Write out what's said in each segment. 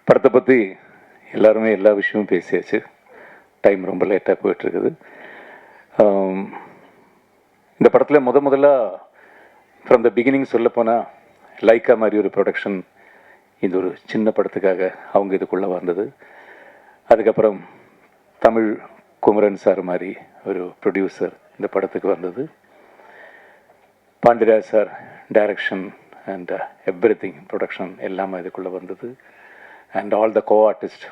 படத்தை பற்றி எல்லாருமே எல்லா விஷயமும் பேசியாச்சு. டைம் ரொம்ப லேட்டாக போயிட்டுருக்குது. இந்த படத்தில் முதல்ல ஃப்ரம் த பிகினிங் சொல்லப்போனால் லைக்கா மாதிரி ஒரு ப்ரொடக்ஷன் இந்த ஒரு சின்ன படத்துக்காக அவங்க இதுக்குள்ளே வந்தது. அதுக்கப்புறம் தமிழ் குமரன் சார் மாதிரி ஒரு ப்ரொடியூசர் இந்த படத்துக்கு வந்தது. Pandiraj sir direction and everything production எல்லாமே இதுக்குள்ளே வந்தது. And all the co artist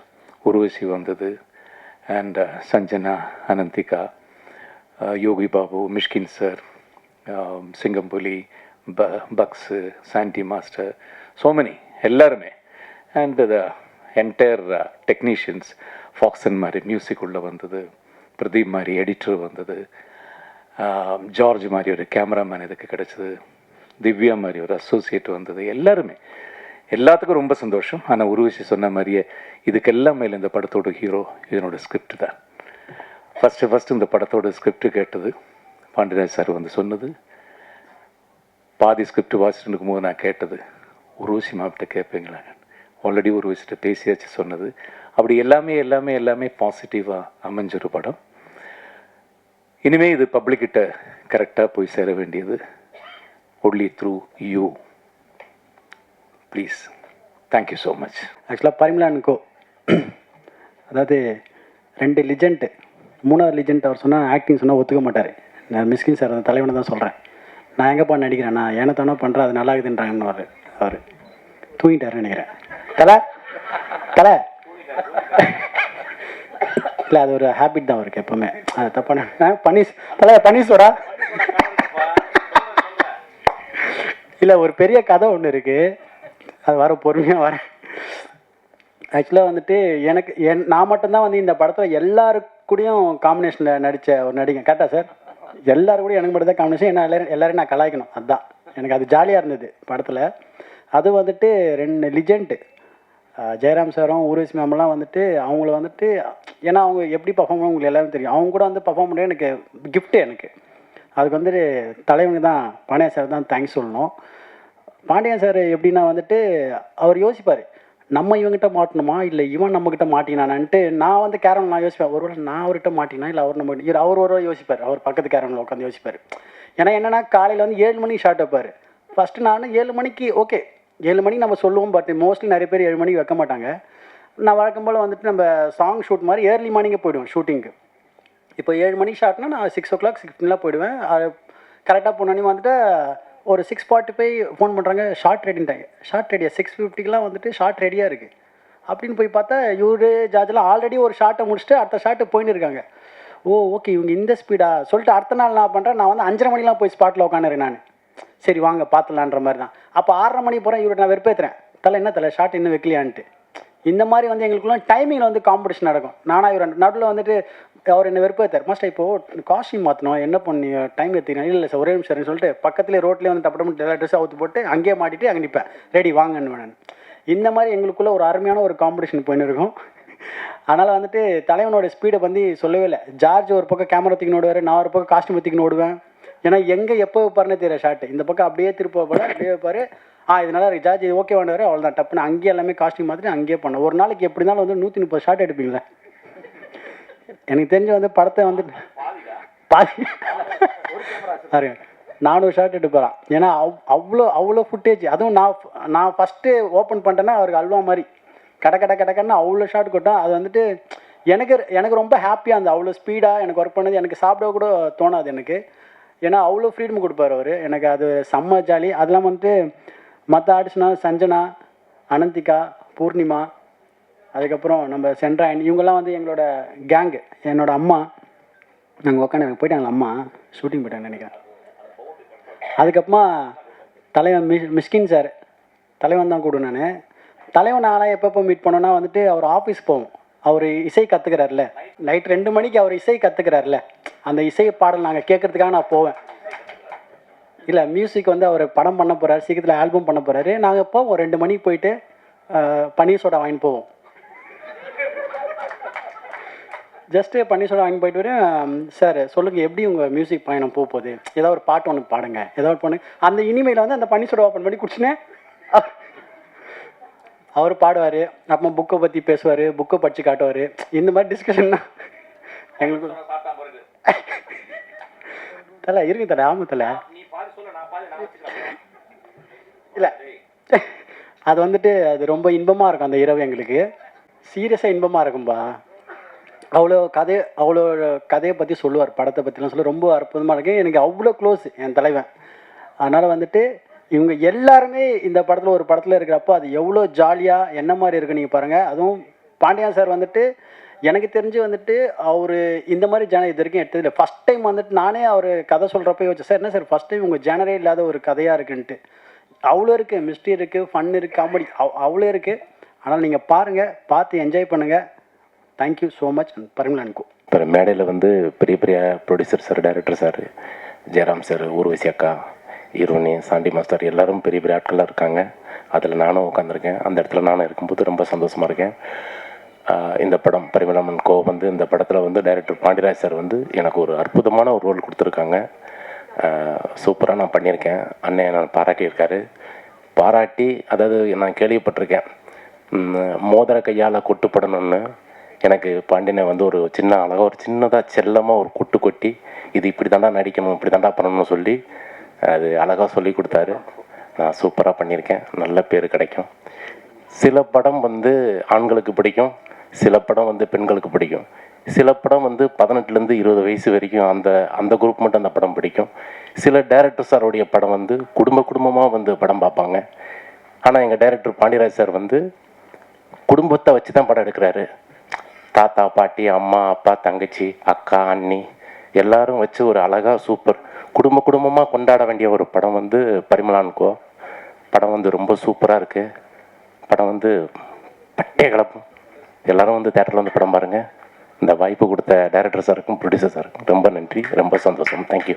Urvashi வந்தது. And Sanjana, Ananthika, Yogi Babu, Mysskin sir, Singampuli, Baks, Sandy master, so many எல்லாருமே. அண்ட் த என்டையர் டெக்னீஷியன்ஸ், ஃபாக்சன் மாதிரி மியூசிக் உள்ளே வந்தது, பிரதீப் மாதிரி எடிட்டர் வந்தது, ஜார்ஜ் மாதிரி ஒரு கேமராமேன் இதுக்கு கிடச்சிது, திவ்யா மாதிரி ஒரு அசோசியேட் வந்தது. எல்லாத்துக்கும் ரொம்ப சந்தோஷம். ஆனால் உருவசி சொன்ன மாதிரியே இதுக்கெல்லாம் மேலே இந்த படத்தோட ஹீரோ இதனோட ஸ்கிரிப்ட் தான். ஃபஸ்ட்டு இந்த படத்தோட ஸ்கிரிப்ட் கேட்டது பாண்டியராஜ் சார் வந்து சொன்னது. பாதி ஸ்கிரிப்ட் வாசிட்டு இருக்கும்போது நான் கேட்டது, உருவசி மாப்பிட்ட கேட்பீங்களா? ஆல்ரெடி உருவசிட்ட பேசியாச்சு சொன்னது. அப்படி எல்லாமே பாசிட்டிவாக அமைஞ்ச ஒரு படம். இனிமேல் இது பப்ளிக்கிட்ட கரெக்டாக போய் சேர வேண்டியது only through you. Please, thank you so much. ஆக்சுவலாக பரிமளானுக்கோ அதாவது 2 லிஜெண்ட், 3வது லிஜெண்ட் அவர் சொன்னால் ஆக்டிங் சொன்னால் ஒத்துக்க மாட்டார். நான் மிஸ்கின் சார் அந்த தலைவனை தான் சொல்கிறேன். நான் எங்கேப்பா நடிக்கிறேன், நான் ஏனத்தானோ பண்ணுறேன், அது நல்லா இருக்குதுன்றாங்கன்னு அவர் தூங்கிட்டாருன்னு நினைக்கிறேன். தலை இல்லை, அது ஒரு ஹேபிட் தான் அவருக்கு எப்போவுமே. அது தப்பான பனீஸ்வரா இல்லை, ஒரு பெரிய கதை ஒன்று இருக்குது, அது வர பொறுமையாக வரேன். ஆக்சுவலாக வந்துட்டு நான் மட்டும்தான் வந்து இந்த படத்தில் எல்லாருக்கூடையும் காம்பினேஷனில் நடித்த ஒரு நடிகை. கரெக்டாக சார்? எல்லாரும் கூட எனக்கு மட்டும் தான் காம்பினேஷன். ஏன்னா எல்லோரும் நான் கலாய்க்கணும், அதுதான் எனக்கு அது ஜாலியாக இருந்தது படத்தில். அது வந்துட்டு 2 லிஜெண்ட்டு, ஜெயராம் சாரும் ஊர்வசி மேம்லாம் வந்துட்டு அவங்கள வந்துட்டு, ஏன்னா அவங்க எப்படி பர்ஃபார்ம் பண்ண உங்களுக்கு எல்லாரும் தெரியும். அவங்க கூட வந்து பர்ஃபார்ம் பண்ண எனக்கு கிஃப்ட்டு. எனக்கு அதுக்கு வந்துட்டு தலைவனுக்கு தான், பாண்டியன் சார் தான் தேங்க்ஸ் சொல்லணும். பாண்டியன் சார் எப்படின்னா வந்துட்டு அவர் யோசிப்பார், நம்ம இவங்ககிட்ட மாட்டணுமா இல்லை இவன் நம்மக்கிட்ட மாட்டினானான்ட்டு. நான் வந்து கேரமில் நான் யோசிப்பேன், ஒருவேளை நான் அவர்கிட்ட மாட்டினா இல்லை அவர் நம்ம அவர் ஒரு யோசிப்பார், அவர் பக்கத்து கேரமில் உட்காந்து யோசிப்பார். ஏன்னா என்னென்னா காலையில் வந்து 7 மணிக்கு ஷார்ட் வைப்பார். ஃபஸ்ட்டு நான் 7 மணிக்கு ஓகே 7 மணிக்கு நம்ம சொல்லுவோம், பட் மோஸ்ட்லி நிறைய பேர் 7 மணிக்கு வைக்க மாட்டாங்க. நான் வழக்கம் போல் வந்துட்டு நம்ம சாங் ஷூட் மாதிரி ஏர்லி மார்னிங்கே போய்டுவேன் ஷூட்டிங்க்கு. இப்போ 7 மணிக்கு ஷார்ட்னா நான் 6 o'clock 6:15 போய்டுவேன். கரெக்டாக போனோன்னே வந்துட்டு ஒரு 6:45 ஃபோன் பண்ணுறாங்க, ஷார்ட் ரெடின்ட்டாங்க. ஷார்ட் ரெடியாக 6:50க்கெலாம் வந்துட்டு ஷார்ட் ரெடியாக இருக்குது அப்படின்னு போய் பார்த்தா இவரு ஜார்ஜெலாம் ஆல்ரெடி ஒரு ஷார்ட்டை முடிச்சுட்டு அடுத்த ஷார்ட்டு போயின்னு இருக்காங்க. ஓ ஓகே, இவங்க இந்த ஸ்பீடா சொல்லிட்டு அடுத்த நாள் நான் பண்ணுறேன், நான் வந்து 5:30 மணிலாம் போய் ஸ்பாட்டில் உட்காந்துறேன் நான். சரி வாங்க பார்த்துலான்ற மாதிரி தான். அப்போ 6:30 மணிக்கு போகிறேன், இவரை நான் வெறுப்பேற்றுறேன், என்ன தலை ஷார்ட் இன்னும் வைக்கலையான்ட்டு. இந்த மாதிரி வந்து எங்களுக்குள்ள டைமிங்கில் வந்து காம்படிஷன் நடக்கும். நானாக இவர் நடுவில் வந்துட்டு அவர் என்ன வெறுப்பேற்றார், மாஸ்டர் இப்போது காஸ்டியூம் மாற்றணும், என்ன பண்ணி டைம் எடுத்துக்கிறேன். இல்லை சார் ஒரே நிமிஷம் சொல்லிட்டு பக்கத்துலேயே ரோட்லேயே வந்து டப்பு எல்லா ட்ரெஸ்ஸும் அவுத்து போட்டு அங்கேயே மாட்டிட்டு அங்கே நிற்பேன், ரெடி வாங்கன்னு வேணும். இந்த மாதிரி எங்களுக்குள்ளே ஒரு அருமையான ஒரு காம்படிஷன் போயின்னு இருக்கும். அதனால் வந்துட்டு தலைவனோட ஸ்பீடை வந்து சொல்லவே இல்லை. ஜார்ஜ் ஒரு பக்கம் கேமரா தூக்கின்னு ஓடுவார், நான் ஒரு பக்கம் காஸ்டியூம் தூக்கின்னு ஓடுவேன். ஏன்னா எங்கே எப்போ வைப்பாருன்னு தெரியல ஷார்ட்டு. இந்த பக்கம் அப்படியே திருப்ப வைப்பார், அப்படியே வைப்பார். இதனால ஜார்ஜ் இது ஓகே வேண்டாரு, அவ்வளோதான் டப்புன்னு அங்கேயே எல்லாமே காஸ்டியூம் மாற்றிட்டு அங்கேயே பண்ணேன். ஒரு நாளைக்கு எப்படி இருந்தாலும் வந்து 130 ஷார்ட் எடுப்பீங்களே. எனக்கு தெரிஞ்சு வந்து படத்தை வந்து பாதி 400 ஷார்ட் எடுப்பாரான். ஏன்னா அவ்வளோ ஃபுட்டேஜ். அதுவும் நான் ஃபஸ்ட்டு ஓப்பன் பண்ணிட்டேன்னா அவருக்கு அல்வா மாதிரி கடக்கன்னு அவ்வளோ ஷார்ட் கொட்டும். அது வந்துட்டு எனக்கு ரொம்ப ஹாப்பியாக இருந்தது. அவ்வளோ ஸ்பீடாக எனக்கு ஒர்க் பண்ணது எனக்கு சாப்பிட கூட தோணாது எனக்கு. ஏன்னா அவ்வளோ ஃப்ரீடம் கொடுப்பார் அவர் எனக்கு, அது செம்ம ஜாலி. அதெல்லாம் வந்துட்டு மற்ற ஆர்டிஸ்ட்னால் சஞ்சனா, அனந்திகா, பூர்ணிமா, அதுக்கப்புறம் நம்ம சென்ட்ராயன், இவங்கெல்லாம் வந்து எங்களோட கேங்கு. என்னோடய அம்மா நாங்கள் உட்காந்து எனக்கு போயிட்டாங்களா, அம்மா ஷூட்டிங் போயிட்டாங்கன்னு நினைக்கிறேன். அதுக்கப்புறமா தலைவன் மிஸ்கின் சார், தலைவன் தான் கூடும். நான் தலைவன் நாளாக எப்பப்போ மீட் பண்ணோன்னா வந்துட்டு அவர் ஆஃபீஸ் போவோம். அவர் இசை கற்றுக்கிறார்ல, நைட் 2 மணிக்கு அவர் இசை கற்றுக்கிறார்ல, அந்த இசை பாடல் நாங்கள் கேட்குறதுக்காக நான் போவேன். இல்லை மியூசிக் வந்து அவர் படம் பண்ண போகிறார், சீக்கிரத்தில் ஆல்பம் பண்ண போகிறாரு. நாங்கள் போவோம் 2 மணிக்கு போயிட்டு பன்னீர் சோடா வாங்கிட்டு போவோம். ஜஸ்ட்டு பன்னீர் சோடா வாங்கி போயிட்டு வரேன். சார் சொல்லுங்கள் எப்படி உங்கள் மியூசிக் பயணம் போகுது, ஏதாவது ஒரு பாட்டு ஒன்று பாடுங்க, ஏதாவது பொண்ணு அந்த இனிமையில் வந்து அந்த பன்னீர் சோடா ஓப்பன் பண்ணி குடிச்சுனே அவர் பாடுவார், அப்புறம் புக்கை பற்றி பேசுவார், புக்கை படித்து காட்டுவார். இந்த மாதிரி டிஸ்கஷன் தான் எங்களுக்கு. தலை இருக்கு தலை, ஆமாம் தலை. இல்லை அது வந்துட்டு அது ரொம்ப இன்பமாக இருக்கும் அந்த இரவு எங்களுக்கு. சீரியஸாக இன்பமாக இருக்கும்பா. அவ்வளோ கதையை பற்றி சொல்லுவார், படத்தை பற்றிலாம் சொல்ல ரொம்ப அற்புதமாக இருக்கு. எனக்கு அவ்வளோ க்ளோஸ் என் தலைவன். அதனால் வந்துட்டு இவங்க எல்லாருமே இந்த படத்தில் ஒரு படத்தில் இருக்கிறப்போ அது எவ்வளோ ஜாலியாக என்ன மாதிரி இருக்குது நீங்கள் பாருங்கள். அதுவும் பாண்டியன் சார் வந்துட்டு எனக்கு தெரிஞ்சு வந்துட்டு அவர் இந்த மாதிரி இது வரைக்கும் எடுத்ததில்லை. ஃபஸ்ட் டைம் வந்துட்டு நானே அவர் கதை சொல்கிறப்ப யோசிச்சேன், சார் என்ன சார் ஃபஸ்ட் டைம் உங்கள் ஜேனரே இல்லாத ஒரு கதையாக இருக்குன்ட்டு. அவ்வளோ இருக்குது, மிஸ்ட்ரி இருக்குது, ஃபன் இருக்குது, காமெடி அவ்வளோ இருக்குது. ஆனால் நீங்கள் பாருங்கள், பார்த்து என்ஜாய் பண்ணுங்கள். தேங்க்யூ ஸோ மச் பரிமளனுக்கும். இப்போ மேடையில் வந்து பெரிய பெரிய producer sir, director sir, Jayaram sir, Urvashi அக்கா, ஹீரோனி, சாண்டி மாஸ்டர் எல்லாரும் பெரிய பெரிய ஆட்களாக இருக்காங்க. அதில் நானும் உட்காந்துருக்கேன். அந்த இடத்துல நானும் இருக்கும்போது ரொம்ப சந்தோஷமாக இருக்கேன். இந்த படம் பரிமளமன் கோ வந்து இந்த படத்தில் வந்து டைரக்டர் பாண்டியராஜ் சார் வந்து எனக்கு ஒரு அற்புதமான ஒரு ரோல் கொடுத்துருக்காங்க. சூப்பராக நான் பண்ணியிருக்கேன். அண்ணன் நான் பாராட்டியிருக்காரு. பாராட்டி அதாவது நான் கேள்விப்பட்டிருக்கேன், மோதிர கையால் கொட்டுப்படணும்னு. எனக்கு பாண்டியனை வந்து ஒரு சின்ன அழகாக ஒரு சின்னதாக செல்லமாக ஒரு கொட்டு கொட்டி இது இப்படி தாண்டா நடிக்கணும், இப்படி தாண்டா பண்ணணும்னு சொல்லி அது அழகாக சொல்லி கொடுத்தாரு. நான் சூப்பராக பண்ணியிருக்கேன். நல்ல பேர் கிடைக்கும். சில படம் வந்து ஆண்களுக்கு பிடிக்கும், சில படம் வந்து பெண்களுக்கு பிடிக்கும். சில படம் வந்து 18லேருந்து 20 வயசு வரைக்கும் அந்த குரூப் மட்டும் அந்த படம் பிடிக்கும். சில டைரக்டர் சாருடைய படம் வந்து குடும்பமாக வந்து படம் பார்ப்பாங்க. ஆனால் எங்கள் டைரக்டர் பாண்டியராஜ் சார் வந்து குடும்பத்தை வச்சு தான் படம் எடுக்கிறாரு. தாத்தா, பாட்டி, அம்மா, அப்பா, தங்கச்சி, அக்கா, அண்ணி எல்லாரும் வச்சு ஒரு அழகாக சூப்பர் குடும்பமாக கொண்டாட வேண்டிய ஒரு படம் வந்து பரிமளான்கோ. படம் வந்து ரொம்ப சூப்பராக இருக்குது. படம் வந்து பட்டே கலப்பும். எல்லோரும் வந்து தேட்டரில் வந்து படம் பாருங்கள். இந்த வாய்ப்பு கொடுத்த டைரக்டர் சாருக்கும் ப்ரொடியூசர் சாருக்கும் ரொம்ப நன்றி, ரொம்ப சந்தோஷம். தேங்க்யூ.